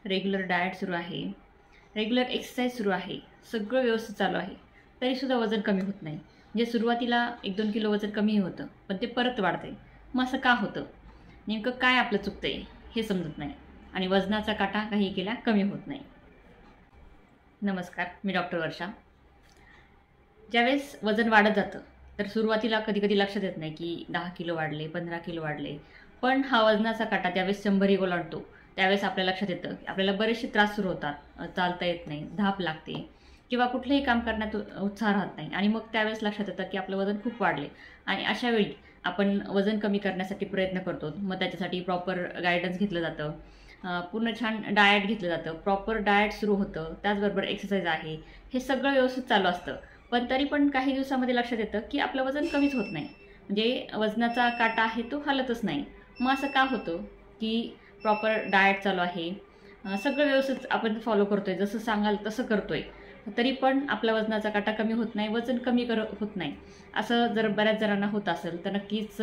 Regular diet सुरू आहे, regular exercise सुरू आहे, सगळं व्यवस्थित चालू आहे, तरीसुद्धा वजन कमी होत नाही. म्हणजे सुरुवातीला 1-2 किलो वजन कमी होतं, पण ते परत वाढतंय. मग असं का होतं? नेमकं काय आपलं चुकतंय हे समजत नाही आणि वजनाचा काटा काही केल्या कमी होत नाही. नमस्कार, मी डॉक्टर वर्षा. ज्यावेळेस वजन वाढत जातं, तर सुरुवातीला कधी-कधी लक्षात येत नाही की 10 किलो वाढले, 15 किलो वाढले. पण हा वजनाचा काटा ज्यावेळेस 100 ओलांडतो, त्यावेळेस आपल्या लक्षात येतं की आपल्याला बरेचसे त्रास सुरू होतात. चालता येत नाही, धाप लागते किंवा कुठलंही काम करण्यात उत्साह राहत नाही आणि मग त्यावेळेस लक्षात येतं की आपलं वजन खूप वाढले आणि अशा वेळी आपण वजन कमी करण्यासाठी प्रयत्न करतो. मग त्याच्यासाठी प्रॉपर गाईडन्स घेतलं जातं, पूर्ण छान डाएट घेतलं जातं, प्रॉपर डाएट सुरू होतं, त्याचबरोबर एक्सरसाइज आहे. हे सगळं व्यवस्थित चालू असतं. पण तरी पण काही दिवसामध्ये लक्षात येतं की आपलं वजन कमीच होत नाही. म्हणजे वजनाचा काटा आहे तो हलतच नाही. मग असं का होतं की प्रॉपर डाएट चालू आहे, सगळं व्यवस्थित आपण फॉलो करतोय, जसं सांगाल तसं करतोय, तरी पण आपला वजनाचा काटा कमी होत नाही, वजन कमी होत नाही. असं जर बऱ्याच जणांना होत असेल तर नक्कीच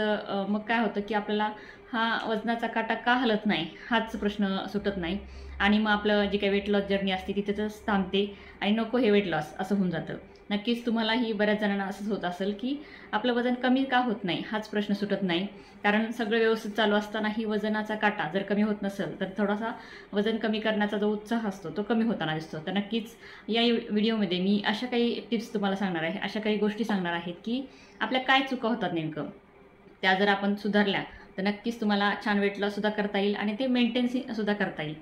मग काय होतं की आपल्याला हा वजनाचा काटा का हलत नाही हाच प्रश्न सुटत नाही आणि मग आपलं जी काही वेट लॉस जर्नी असते ती तिथंच थांबते आणि नको हे वेट लॉस असं होऊन जातं. नक्कीच तुम्हालाही बऱ्याच जणांना असंच होत असेल की आपलं वजन कमी का होत नाही हाच प्रश्न सुटत नाही. कारण सगळं व्यवस्थित चालू असतानाही वजनाचा काटा जर कमी होत नसेल तर थोडासा वजन कमी करण्याचा जो उत्साह असतो तो कमी होताना दिसतो. तर नक्कीच या व्हिडिओमध्ये मी अशा काही टिप्स तुम्हाला सांगणार आहे, अशा काही गोष्टी सांगणार आहेत की आपल्या काय चुका होतात नेमकं, त्या जर आपण सुधारल्या तर नक्कीच तुम्हाला छान वेट लॉस सुद्धा करता येईल आणि ते मेंटेन्ससुद्धा करता येईल.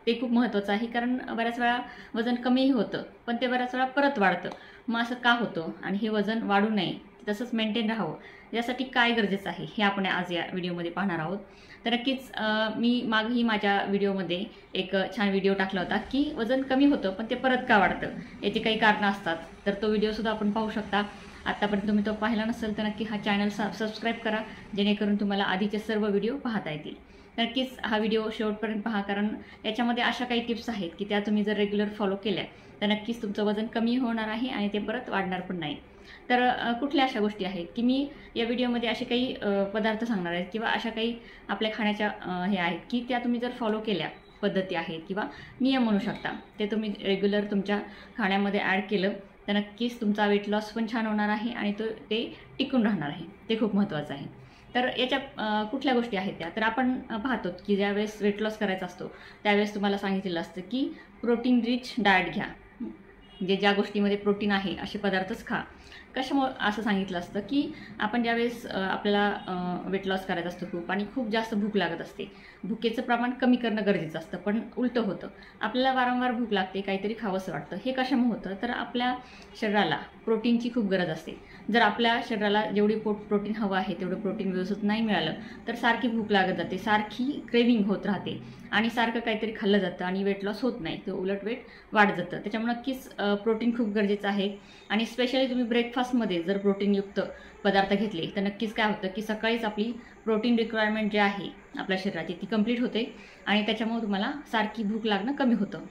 ते खूप महत्त्वाचं आहे. कारण बऱ्याच वेळा वजन कमीही होतं पण ते बऱ्याच वेळा परत वाढतं. मग असं का होतं आणि हे वजन वाढू नये, तसंच मेंटेन राहावं, यासाठी काय गरजेचं आहे हे आपण आज या व्हिडिओमध्ये पाहणार आहोत. तर नक्कीच मी मागही माझ्या व्हिडिओमध्ये एक छान व्हिडिओ टाकला होता की वजन कमी होतं पण ते परत का वाढतं, याची काही कारणं असतात. तर तो व्हिडिओसुद्धा आपण पाहू शकता. आत्तापर्यंत तुम्ही तो पाहिला नसेल तर नक्की हा चॅनल सबस्क्राईब करा, जेणेकरून तुम्हाला आधीचे सर्व व्हिडिओ पाहता येतील. नक्कीच हा व्हिडिओ शेवटपर्यंत पहा, कारण याच्यामध्ये अशा काही टिप्स आहेत की त्या तुम्ही जर रेग्युलर फॉलो केल्या तर नक्कीच तुमचं वजन कमी होणार आहे आणि ते परत वाढणार पण नाही. तर कुठल्या अशा गोष्टी आहेत की मी या व्हिडिओमध्ये असे काही पदार्थ सांगणार आहेत किंवा अशा काही आपल्या खाण्याच्या हे आहेत की त्या तुम्ही जर फॉलो केल्या, पद्धती आहेत किंवा नियम म्हणू शकता, ते तुम्ही रेग्युलर तुमच्या खाण्यामध्ये ॲड केलं तर नक्कीच तुमचा वेट लॉस पण छान होणार आहे आणि ते टिकून राहणार आहे. ते खूप महत्त्वाचं आहे. तर याच्या कुठल्या गोष्टी आहेत त्या, तर आपण पाहतो की ज्यावेळेस वेट लॉस करायचा असतो त्यावेळेस तुम्हाला सांगितलेलं असतं की प्रोटीन रिच डाएट घ्या. म्हणजे ज्या गोष्टीमध्ये प्रोटीन आहे असे पदार्थच खा. कशामुळे असं सांगितलं असतं की आपण ज्यावेळेस आपल्याला वेट लॉस करायचा असतो खूप आणि खूप जास्त भूक लागत असते, भुकेचं प्रमाण कमी करणं गरजेचं असतं. पण उलटं होतं, आपल्याला वारंवार भूक लागते, काहीतरी खावंसं वाटतं. हे कशामुळे होतं, तर आपल्या शरीराला प्रोटीनची खूप गरज असते. जर आपल्या शरीराला जेवढी प्रोटीन हवं आहे तेवढं प्रोटीन व्यवस्थित नाही मिळालं तर सारखी भूक लागत जाते, सारखी क्रेविंग होत राहते आणि सारखं काहीतरी खाल्लं जातं आणि वेट लॉस होत नाही, तर उलट वेट वाढत जातं. त्याच्यामुळे नक्कीच प्रोटीन खूप गरजेचं आहे. आणि स्पेशली तुम्ही ब्रेकफास्टमध्ये जर प्रोटीनयुक्त पदार्थ घेतले तर नक्कीच काय होतं की सकाळीच आपली प्रोटीन रिक्वायरमेंट जी आहे आपल्या शरीराची ती कंप्लीट होते आणि त्याच्यामुळे तुम्हाला सारखी भूक लागणं कमी होतं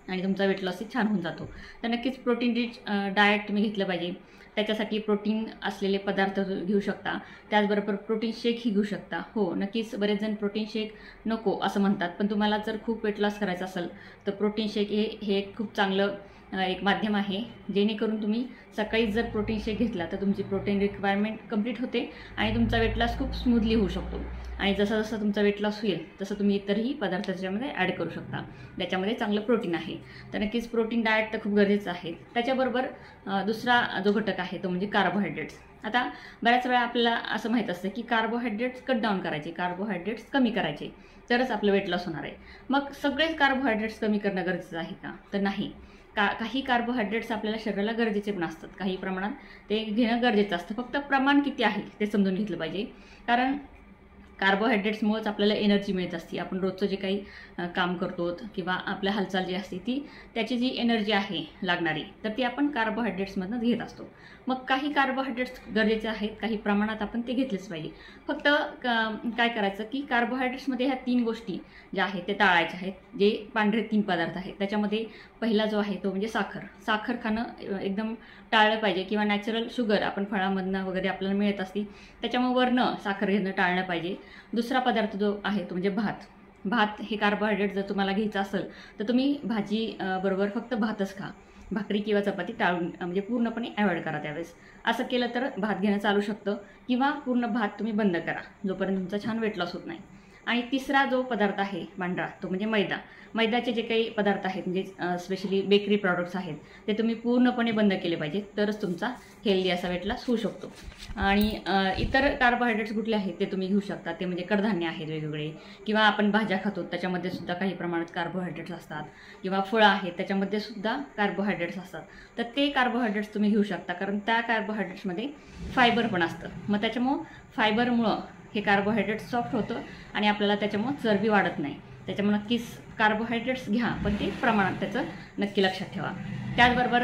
आणि तुमचा वेट लॉसही छान होऊन जातो. तर नक्कीच प्रोटीन रिच डाएट तुम्ही घेतलं पाहिजे. त्याच्यासाठी प्रोटीन असलेले पदार्थ घेऊ शकता, त्याचबरोबर प्रोटीन शेकही घेऊ शकता. हो, नक्कीच बरेच जण प्रोटीन शेक नको असं म्हणतात, पण तुम्हाला जर खूप वेट लॉस करायचं असेल तर प्रोटीन शेक हे एक खूप चांगलं एक माध्यम आहे, जेणेकरून तुम्ही सकाळी जर प्रोटीन शेक घेतला तर तुमची प्रोटीन रिक्वायरमेंट कंप्लीट होते आणि तुमचा वेट लॉस खूप स्मूथली होऊ शकतो. आणि जसं जसं तुमचा वेट लॉस होईल तसं तुम्ही इतरही पदार्थ त्याच्यामध्ये ॲड करू शकता, त्याच्यामध्ये चांगलं प्रोटीन आहे. तर नक्कीच प्रोटीन डाएट तर खूप गरजेचं आहे. त्याच्याबरोबर दुसरा जो घटक आहे तो म्हणजे कार्बोहायड्रेट्स. आता बऱ्याच वेळा आपल्याला असं माहीत असतं की कार्बोहायड्रेट्स कट डाऊन करायचे, कार्बोहायड्रेट्स कमी करायचे, तरच आपलं वेट लॉस होणार आहे. मग सगळेच कार्बोहायड्रेट्स कमी करणं गरजेचं आहे का, तर नाही. काही कार्बोहायड्रेट्स आपल्याला शरीराला गरजेचे पण असतात, काही प्रमाणात ते घेणं गरजेचं असतं. फक्त प्रमाण किती आहे ते समजून घेतलं पाहिजे. कारण कार्बोहायड्रेट्समुळेच आपल्याला एनर्जी मिळत असते. आपण रोजचं जे काही काम करतो किंवा आपल्या हालचाल जी असते ती त्याची जी एनर्जी आहे लागणारी, तर ती आपण कार्बोहायड्रेट्समधून घेत असतो. मग काही कार्बोहायड्रेट्स गरजेचे आहेत, काही प्रमाणात आपण ते घेतलेच पाहिजे. फक्त काय करायचं की कार्बोहायड्रेट्समध्ये ह्या 3 गोष्टी ज्या आहेत ते टाळायच्या आहेत. जे पांढरे 3 पदार्थ आहेत त्याच्यामध्ये पहिला जो आहे तो म्हणजे साखर खाणं एकदम टाळलं पाहिजे किंवा नॅचरल शुगर आपण फळामधनं वगैरे आपल्याला मिळत असते, त्याच्यामुळे वरनं साखर घेणं टाळलं पाहिजे. दुसरा पदार्थ जो आहे तो म्हणजे भात. भात हे कार्बोहायड्रेट जर तुम्हाला घ्यायचं असेल तर तुम्ही भाजी बरोबर फक्त भातच खा, भाकरी किंवा चपाती टाळून म्हणजे पूर्णपणे अवॉइड करा त्यावेळेस. असं केलं तर भात घेणं चालू शकतं किंवा पूर्ण भात तुम्ही बंद करा जोपर्यंत तुमचा छान वेट लॉस होत नाही. आणि तिसरा जो पदार्थ आहे पांढरा तो म्हणजे मैदा. मैद्याचे जे काही पदार्थ आहेत म्हणजे स्पेशली बेकरी प्रॉडक्ट्स आहेत ते तुम्ही पूर्णपणे बंद केले पाहिजेत, तरच तुमचा हेल्दी असा वेट लॉस होऊ शकतो. आणि इतर कार्बोहायड्रेट्स कुठले आहेत ते तुम्ही घेऊ शकता, ते म्हणजे कडधान्य आहेत वेगवेगळे, किंवा आपण भाज्या खातो त्याच्यामध्ये सुद्धा काही प्रमाणात कार्बोहायड्रेट्स असतात, किंवा फळं आहेत त्याच्यामध्ये सुद्धा कार्बोहायड्रेट्स असतात. तर ते कार्बोहायड्रेट्स तुम्ही घेऊ शकता, कारण त्या कार्बोहायड्रेट्समध्ये फायबर पण असतं. मग त्याच्यामुळं फायबरमुळं हे कार्बोहायड्रेट सॉफ्ट होतं आणि आपल्याला त्याच्यामुळं चरबी वाढत नाही. त्याच्यामुळे नक्कीच कार्बोहायड्रेट्स घ्या, पण ते प्रमाणात त्याचं नक्की लक्षात ठेवा. त्याचबरोबर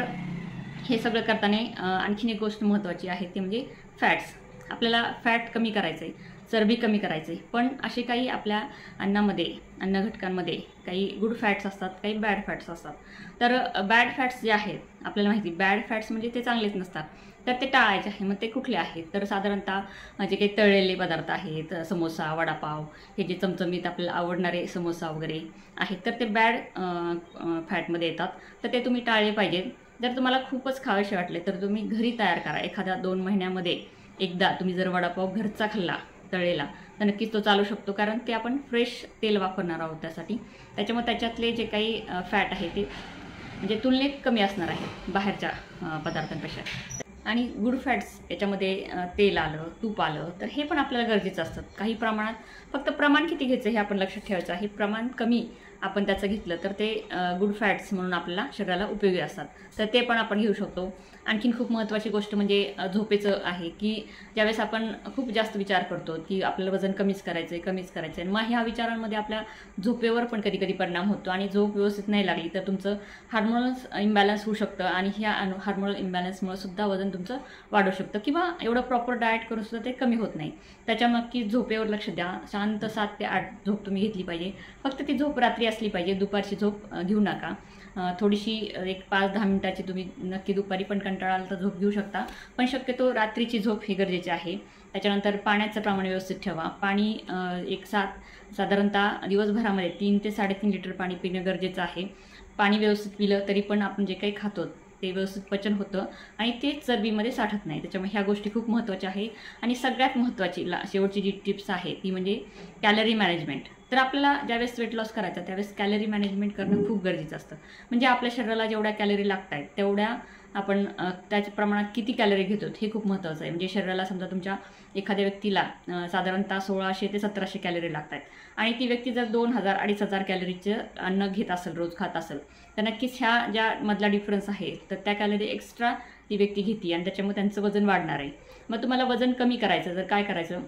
हे सगळं करताना आणखीन एक गोष्ट महत्त्वाची आहे ती म्हणजे फॅट्स. आपल्याला फॅट कमी करायचं आहे, चरबी कमी करायचं आहे, पण असे काही आपल्या अन्नामध्ये, अन्न घटकांमध्ये काही गुड फॅट्स असतात, काही बॅड फॅट्स असतात. तर बॅड फॅट्स जे आहेत आपल्याला माहिती, बॅड फॅट्स म्हणजे ते चांगलेच नसतात, तर ते टाळायचे आहे. मग ते कुठले आहेत, तर साधारणतः जे काही तळलेले पदार्थ आहेत, समोसा, वडापाव, हे जे चमचमीत आपल्याला आवडणारे समोसा वगैरे आहेत, तर ते बॅड फॅटमध्ये येतात, तर ते तुम्ही टाळले पाहिजेत. जर तुम्हाला खूपच खावेसे वाटले तर तुम्ही घरी तयार करा. एखाद्या 2 महिन्यामध्ये एकदा तुम्ही जर वडापाव घरचा खाल्ला तळलेला तर नक्कीच तो चालू शकतो, कारण ते आपण फ्रेश तेल वापरणार आहोत त्यासाठी. त्याच्यामुळे त्याच्यातले जे काही फॅट आहे ते म्हणजे तुलनेत कमी असणार आहे बाहेरच्या पदार्थांपेक्षा. आणि गुड फॅट्स याच्यामध्ये तेल आलं, तूप आलं, तर हे पण आपल्याला गरजेचं असतं काही प्रमाणात. फक्त प्रमाण किती घ्यायचं हे आपण लक्षात ठेवायचं आहे. प्रमाण कमी आपण त्याचं घेतलं तर ते गुड फॅट्स म्हणून आपल्याला शरीराला उपयोगी असतात, तर ते पण आपण घेऊ शकतो. आणखीन खूप महत्त्वाची गोष्ट म्हणजे झोपेचं आहे, की ज्यावेळेस आपण खूप जास्त विचार करतो की आपल्याला वजन कमीच करायचं आहे, मग ह्या विचारांमध्ये आपल्या झोपेवर पण कधी कधी परिणाम होतो, आणि झोप व्यवस्थित नाही लागली तर तुमचं हार्मोनल्स इम्बॅलन्स होऊ शकतं, आणि ह्या हार्मोनल इम्बॅलन्समुळे सुद्धा वजन तुमचं वाढू शकतं, किंवा एवढं प्रॉपर डाएट करून सुद्धा ते कमी होत नाही. त्याच्यामुळे नक्की झोपेवर लक्ष द्या. शांत 7 ते 8 झोप तुम्ही घेतली पाहिजे. फक्त ती झोप रात्री असली पाहिजे, दुपारची झोप घेऊ नका. थोडीशी एक 5-10 मिनिटाची तुम्ही नक्की दुपारी पण कंटाळा आला तर झोप घेऊ शकता, पण शक्यतो रात्रीची झोप ही गरजेची आहे. त्याच्यानंतर पाण्याचं प्रमाण व्यवस्थित ठेवा. पाणी साधारणतः दिवसभरामध्ये 3 ते 3.5 लिटर पाणी पिणं गरजेचं आहे. पाणी व्यवस्थित पिलं तरी पण आपण जे काही खातो ते व्यवस्थित पचन होतं आणि ते चरबीमध्ये साठत नाही. त्याच्यामुळे ह्या गोष्टी खूप महत्त्वाच्या आहे. आणि सगळ्यात महत्त्वाची शेवटची जी टिप्स आहे ती म्हणजे कॅलरी मॅनेजमेंट. तर आपल्याला ज्यावेळेस वेट लॉस करायचा त्यावेळेस कॅलरी मॅनेजमेंट करणं खूप गरजेचं असतं. म्हणजे आपल्या शरीराला जेवढ्या कॅलरी लागत आहेत तेवढ्या आपण त्याच्या प्रमाणात किती कॅलरी घेतो हे खूप महत्त्वाचं आहे. म्हणजे शरीराला समजा तुमच्या एखाद्या व्यक्तीला साधारणतः 1600 ते 1700 कॅलरी लागत आहेत, आणि ती व्यक्ती जर 2000-2500 कॅलरीचं अन्न घेत असेल, रोज खात असेल, तर नक्कीच ह्या ज्या मधला डिफरन्स आहे तर त्या कॅलरी एक्स्ट्रा ती व्यक्ती घेते, आणि त्याच्यामुळे त्यांचं वजन वाढणार आहे. मग तुम्हाला वजन कमी करायचं तर काय करायचं,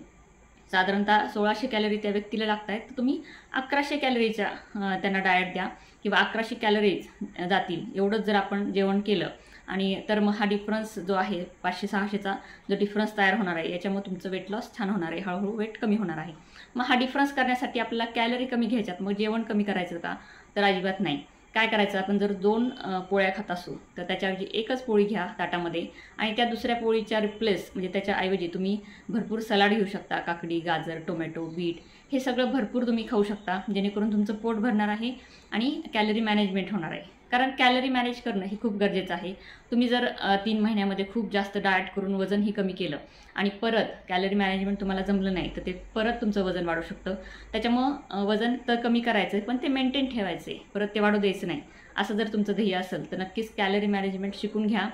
साधारणतः 1600 कॅलरी त्या व्यक्तीला लागत आहेत, तर तुम्ही 1100 कॅलरीच्या त्यांना डाएट द्या, किंवा 1100 कॅलरीज जातील एवढंच जर आपण जेवण केलं, आणि तर मग हा डिफरन्स जो आहे 500-600चा जो डिफरन्स तयार होणार आहे याच्यामुळे तुमचं वेट लॉस छान होणार आहे, हळूहळू वेट कमी होणार आहे. मग हा डिफरन्स करण्यासाठी आपल्याला कॅलरी कमी घ्यायच्यात, मग जेवण कमी करायचं का, तर अजिबात नाही. काय करायचं, आपण जर 2 पोळ्या खात असू तर त्याच्याऐवजी एकच पोळी घ्या ताटामध्ये, आणि त्या दुसऱ्या पोळीच्या रिप्लेस म्हणजे त्याच्याऐवजी तुम्ही भरपूर सलाड घेऊ शकता. काकडी, गाजर, टोमॅटो, बीट हे सगळं भरपूर तुम्ही खाऊ शकता, जेणेकरून तुमचं पोट भरणार आहे आणि कॅलरी मॅनेजमेंट होणार आहे. कारण कॅलरी मॅनेज करणं हे खूप गरजेचं आहे. तुम्ही जर 3 महिन्यामध्ये खूप जास्त डाएट करून वजनही कमी केलं आणि परत कॅलरी मॅनेजमेंट तुम्हाला जमलं नाही तर ते परत तुमचं वजन वाढू शकतं. त्याच्यामुळं वजन तर कमी करायचं आहे, पण ते मेंटेन ठेवायचं आहे, परत ते वाढू द्यायचं नाही. असं जर तुमचं ध्येय असेल तर नक्कीच कॅलरी मॅनेजमेंट शिकून घ्या.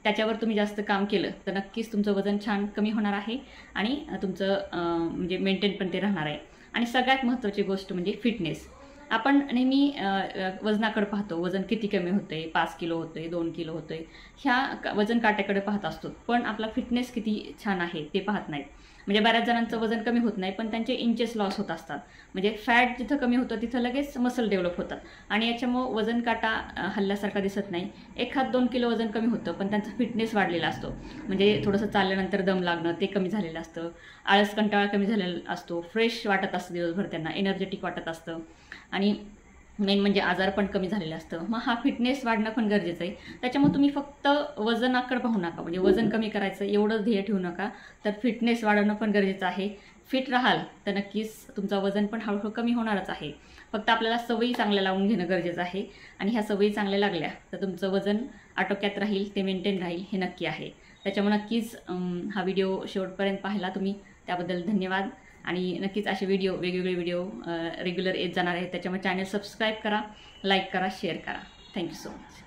त्याच्यावर तुम्ही जास्त काम केलं तर नक्कीच तुमचं वजन छान कमी होणार आहे, आणि तुमचं म्हणजे मेंटेन पण ते राहणार आहे. आणि सगळ्यात महत्त्वाची गोष्ट म्हणजे फिटनेस. आपण नेहमी वजनाकडे पाहतो, वजन किती कमी होतं आहे, 5 किलो होतं आहे, 2 किलो होतं आहे, ह्या वजन काट्याकडे पाहत असतो, पण आपला फिटनेस किती छान आहे ते पाहत नाहीत. म्हणजे बऱ्याच जणांचं वजन कमी होत नाही, पण त्यांचे इंचेस लॉस होत असतात. म्हणजे फॅट जिथं कमी होतं तिथं लगेच मसल डेव्हलप होतात, आणि याच्यामुळं वजन काटा हल्ल्यासारखा दिसत नाही. 1-2 किलो वजन कमी होतं, पण त्यांचा फिटनेस वाढलेला असतो. म्हणजे थोडंसं चालल्यानंतर दम लागणं ते कमी झालेलं असतं, आळस कंटाळा कमी झालेला असतो, फ्रेश वाटत असतं दिवसभर, त्यांना एनर्जेटिक वाटत असतं, आणि मेन म्हणजे आजार पण कमी झालेलं असतं. मग हा फिटनेस वाढणं पण गरजेचं आहे. त्याच्यामुळे तुम्ही फक्त वजनाकडे पाहू नका, म्हणजे वजन कमी करायचं एवढंच ध्येय ठेवू नका, तर फिटनेस वाढवणं पण गरजेचं आहे. फिट राहाल तर नक्कीच तुमचं वजन पण हळूहळू कमी होणारच आहे. फक्त आपल्याला सवयी चांगल्या लावून घेणं गरजेचं आहे आणि ह्या सवयी चांगल्या लागल्या तर तुमचं वजन आटोक्यात राहील, ते मेंटेन राहील हे नक्की आहे. त्याच्यामुळे नक्कीच हा व्हिडिओ शेवटपर्यंत पाहिला तुम्ही, त्याबद्दल धन्यवाद. आणि नक्कीच असे वेगवेगळे व्हिडिओ रेग्युलर येत जाणार आहेत. त्याच्यामुळे चॅनल सबस्क्राईब करा, लाईक करा, शेअर करा. Thank you so much.